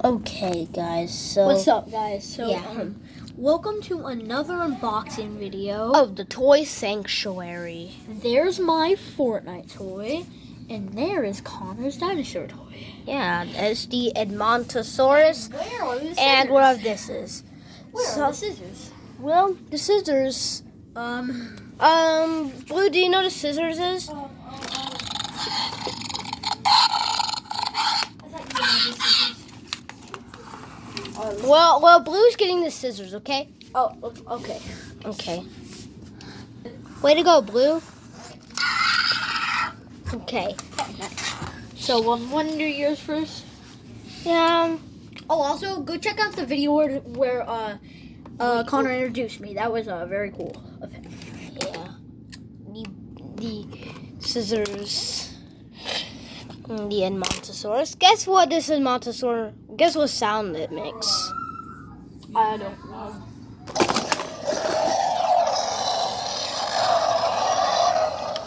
Okay, guys, so... What's up, guys? So, Yeah. Welcome to another unboxing video. of the Toy Sanctuary. There's my Fortnite toy, and there is Connor's dinosaur toy. Yeah, that's the Edmontosaurus. Where are the scissors? And what this is. Where are the scissors? Well, the scissors... Blue, do you know what the scissors is? Well, Blue's getting the scissors, okay? Oh, okay. Okay. Way to go, Blue. Okay. So, want to do yours first? Yeah. Oh, also, go check out the video where Connor introduced me. That was very cool of him. Yeah. The scissors. The Edmontosaurus. Guess what this Edmontosaurus... Guess what sound it makes? I don't know.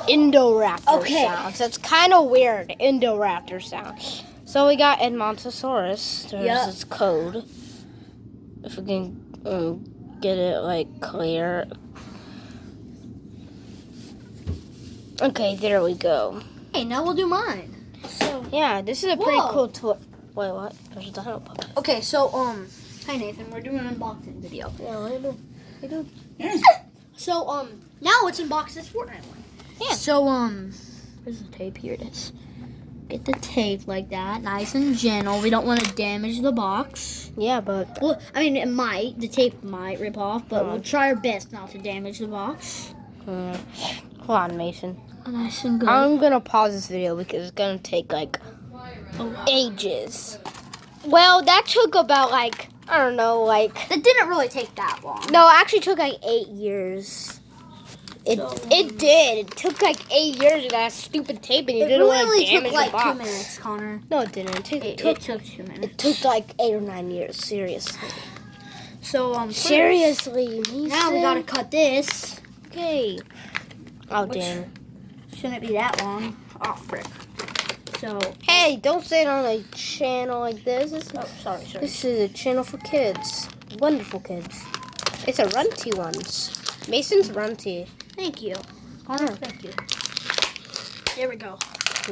Indoraptor Okay. sounds. That's kind of weird. Indoraptor sound. So we got Edmontosaurus. There's its code. If we can get it clear. Okay, there we go. Hey, now we'll do mine. So Yeah, this is a pretty Whoa. cool toy. Wait, what? There's a dino puppet. okay, so hi Nathan, we're doing an unboxing video. Yeah, what do So now let's unbox this Fortnite one. Yeah. So where's the tape? Here it is. Get the tape like that, nice and gentle. We don't want to damage the box. Yeah, but Well, I mean, the tape might rip off, but we'll try our best not to damage the box. hold on, Mason. Nice and good. I'm gonna pause this video because it's gonna take ages. Well, that took about I don't know, That didn't really take that long. no, it actually took 8 years. It did. It took 8 years of that stupid tape, and you didn't want to really damage took the box. 2 minutes, Connor. No, it didn't. It took 2 minutes. It took 8 or 9 years. Seriously. So Seriously, Mason. now we gotta cut this. Okay. Oh dang. Shouldn't be that long. Oh frick. So Hey, don't say it on a channel like this. sorry. This is a channel for kids. Wonderful kids. It's a runty ones. Mason's runty. Thank you, Connor. Thank you. There we go.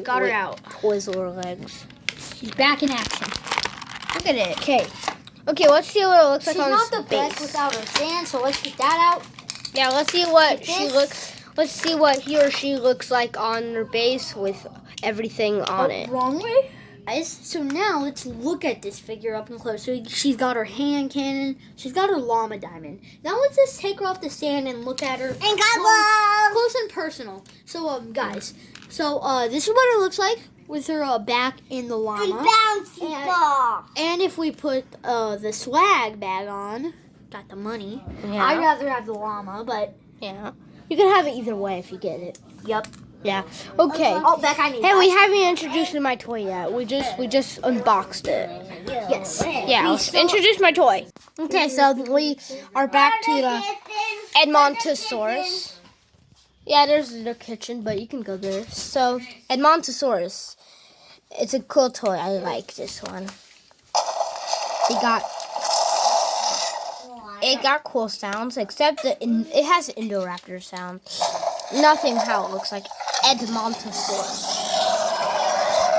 Got her out. Twizzler legs. She's back in action. Look at it. Okay. Okay, let's see what it looks She's like on not its the best base. without her sand, so let's get that out. Yeah, let's see what Like she this. looks. Let's see what he or she looks like on her base with everything on it. Wrong way. So now let's look at this figure up and close. So she's got her hand cannon. She's got her llama diamond. Now let's just take her off the stand and look at her close and personal. So guys, so this is what it looks like with her back in the llama. And if we put the swag bag on, got the money. Yeah. I'd rather have the llama, but Yeah. You can have it either way if you get it. yep. Yeah. Okay. Oh, Beck, I need Hey, that. we haven't introduced my toy yet. We just unboxed it. Yes. Yeah, let's introduce my toy. Okay, so we are back to the Edmontosaurus. Yeah, there's the kitchen, but you can go there. So, Edmontosaurus. It's a cool toy. I like this one. It got cool sounds, except it has Indoraptor sound. Nothing how it looks like Edmontosaurus.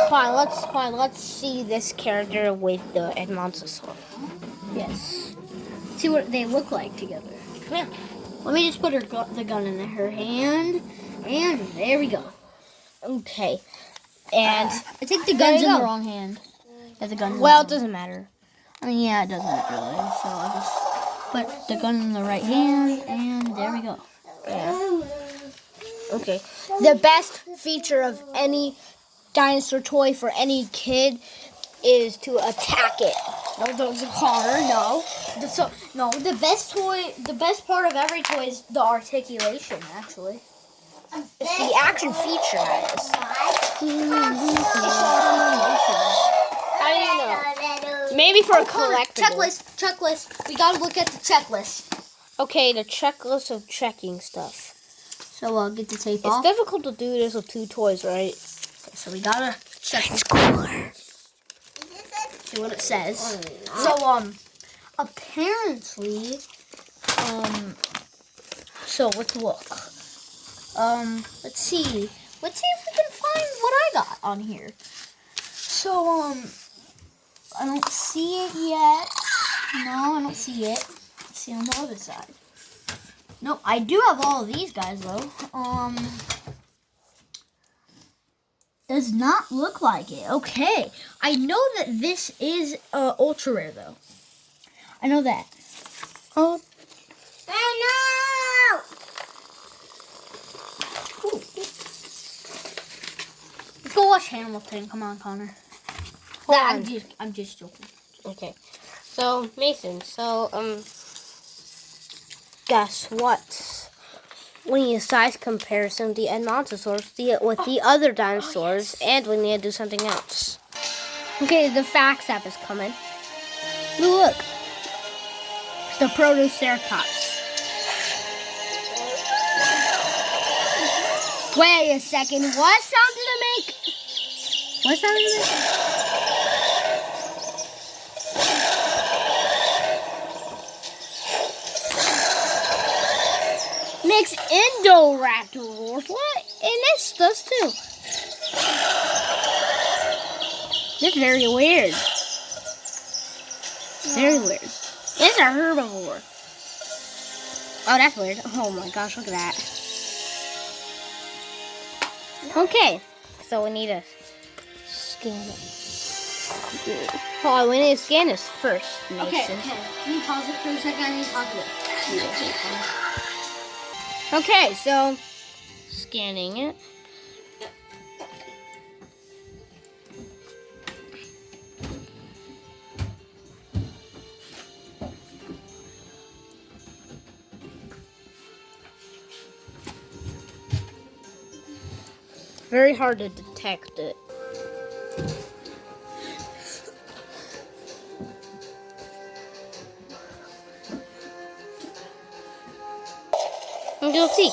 Fine, let's see this character with the Edmontosaurus. Yes. See what they look like together. Yeah. Let me just put the gun in her hand, and there we go. Okay. And I think the There gun's you in go. the wrong hand. Yeah, the gun's in well, it the wrong. doesn't matter. I mean, yeah, it doesn't really. So I'll just put the gun in the right hand, and there we go. Yeah. Okay. The best feature of any dinosaur toy for any kid is to attack it. No, the Connor, no. The best part of every toy is the articulation, actually. It's the action feature, that is. How do you know? Maybe for a collectible. Checklist. We gotta look at the checklist. Okay, the checklist of checking stuff. So get the tape It's off. difficult to do this with two toys, right? Okay, so we gotta check. It's cooler. See what it says. So, apparently, so let's look. Let's see. Let's see if we can find what I got on here. So, I don't see it yet. No, I don't see it. Let's see on the other side. Nope, I do have all of these guys though. Does not look like it. Okay. I know that this is ultra rare though. I know that. Oh. I know. Ooh. Let's go watch Hamilton. Come on, Connor. I'm just joking. Okay. So, Mason, guess what? We need a size comparison of the Edmontosaurus with the other dinosaurs, and we need to do something else. Okay, the facts app is coming. Look. It's the Protoceratops. Wait a second. What sound did it make? What sound did it make? Makes Indoraptor roars. What? And this does too. That's very weird. Very weird. It's a herbivore. Oh, that's weird. Oh my gosh, look at that. Okay, so we need to scan it. Oh, we need to scan this first, Mason. Okay. Can you pause it for a second? I need to talk to it. Okay, so scanning it. Very hard to detect it. You'll see.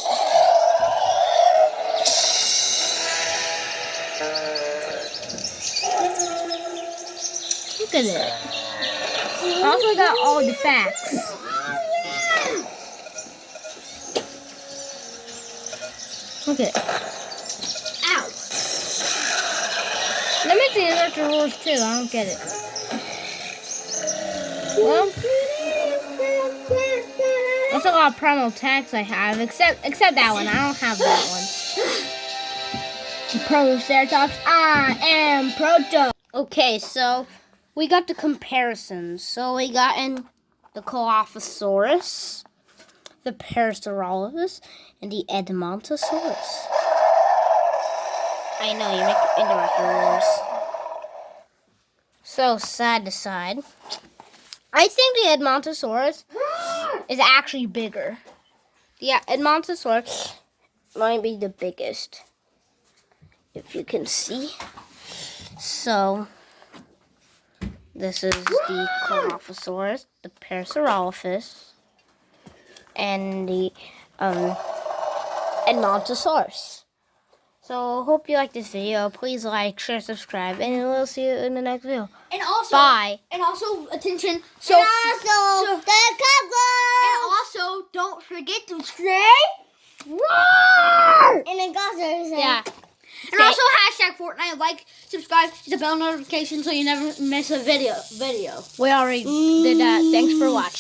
Look at it. I also got all the facts. Look at it. Ow. That makes the electric roars too. I don't get it. Well, that's a lot of primal tags I have, except that one. I don't have that one. Protoceratops, I am Proto. Okay, so we got the comparisons. So we got in the Dilophosaurus, the Parasaurolophus, and the Edmontosaurus. I know, you make Indoraptor roars. So, side to side. I think the Edmontosaurus is actually bigger. Yeah, Edmontosaurus might be the biggest, if you can see. So, this is the Dilophosaurus, the Parasaurolophus, and the Edmontosaurus. So, hope you like this video. Please like, share, subscribe, and we'll see you in the next video. And also, bye. And also, attention. And also, don't forget to say roar. And then also, Yeah. And also hashtag Fortnite. Like, subscribe, hit the bell notification so you never miss a video. We already did that. Thanks for watching.